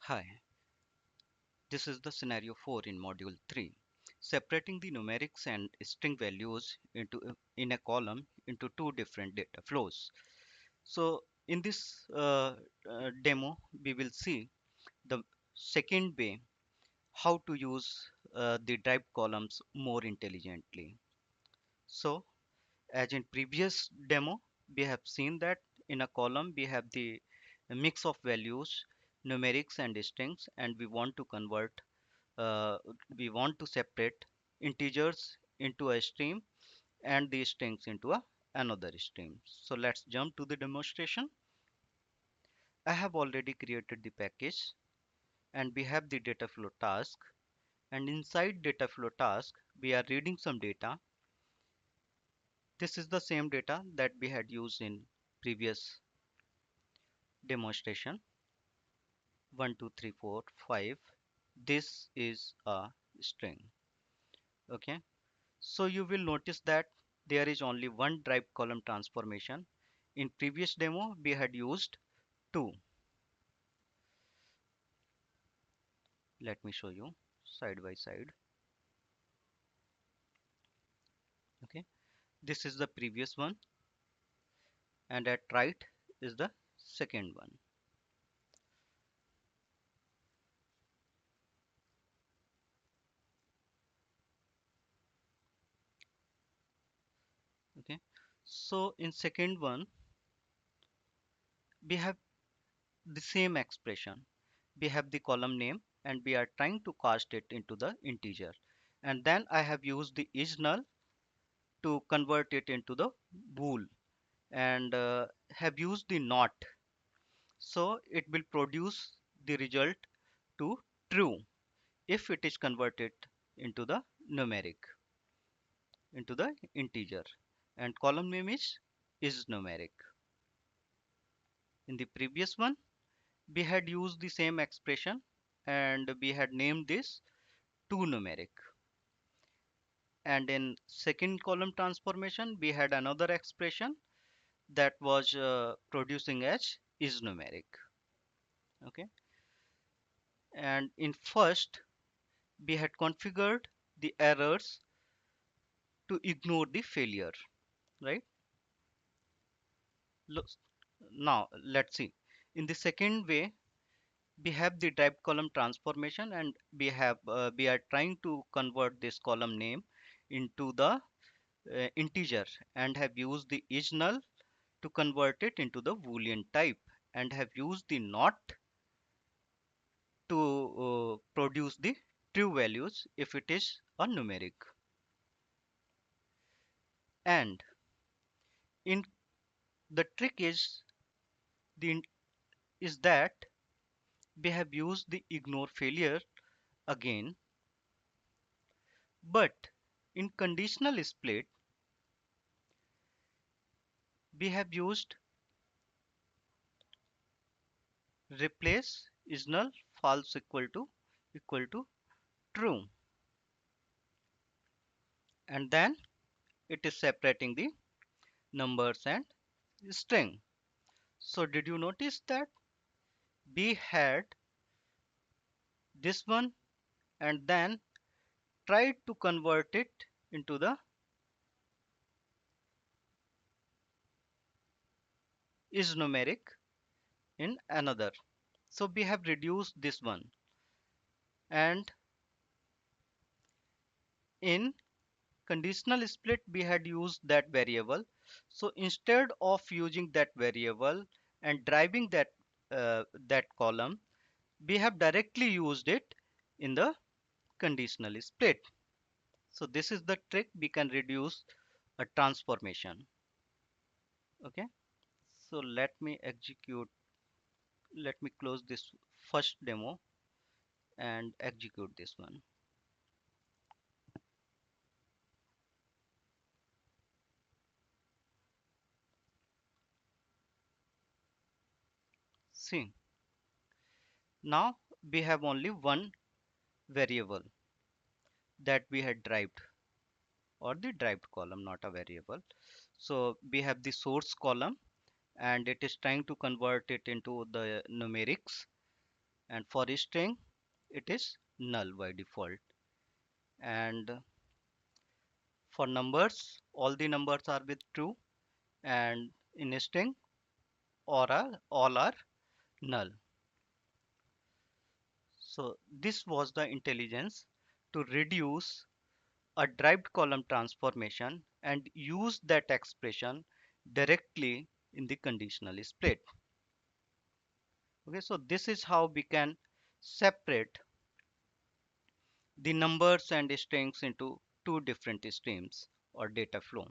Hi, this is the scenario 4 in module 3, separating the numerics and string values in a column into two different data flows. So in this demo, we will see the second way how to use the derived columns more intelligently. So as in previous demo, we have seen that in a column we have the mix of values, numerics and strings, and uh, we want to separate integers into a stream and the strings into another stream. So let's jump to the demonstration. I have already created the package and we have the data flow task, and inside data flow task we are reading some data. This is the same data that we had used in previous demonstration. 1 2 3 4 5. This is a string. Okay, so you will notice that there is only one derived column transformation. In previous demo, we had used two. Let me show you side by side. Okay, this is the previous one, and at right is the second one. Okay, so in second one, we have the same expression. We have the column name, and we are trying to cast it into the integer. And then I have used the is null to convert it into the bool, and have used the not, so it will produce the result to true if it is converted into the numeric, into the integer, and column name is numeric. In the previous one, we had used the same expression and we had named this to numeric, and in second column transformation we had another expression that was producing as is numeric. Okay, and in first we had configured the errors to ignore the failure, right? Look, now let's see. In the second way, we have the type column transformation, and we are trying to convert this column name into the integer, and have used the is null to convert it into the boolean type, and have used the not to produce the true values if it is a numeric. And in the trick the is that we have used the ignore failure again, but in conditional split we have used replace is null false equal to true, and then it is separating the numbers and string. So did you notice that we had this one and then tried to convert it into the is numeric in another. So we have reduced this one, and in conditional split we had used that variable. So instead of using that variable and driving that column, we have directly used it in the conditional split. So this is the trick, we can reduce a transformation. Okay, so let me close this first demo and execute this one. See, now we have only one variable that we had derived, or the derived column, not a variable. So we have the source column, and it is trying to convert it into the numerics, and for a string it is null by default. And for numbers, all the numbers are with true, and in a string all are null. So this was the intelligence to reduce a derived column transformation and use that expression directly in the conditional split. Okay, so this is how we can separate the numbers and strings into two different streams or data flow.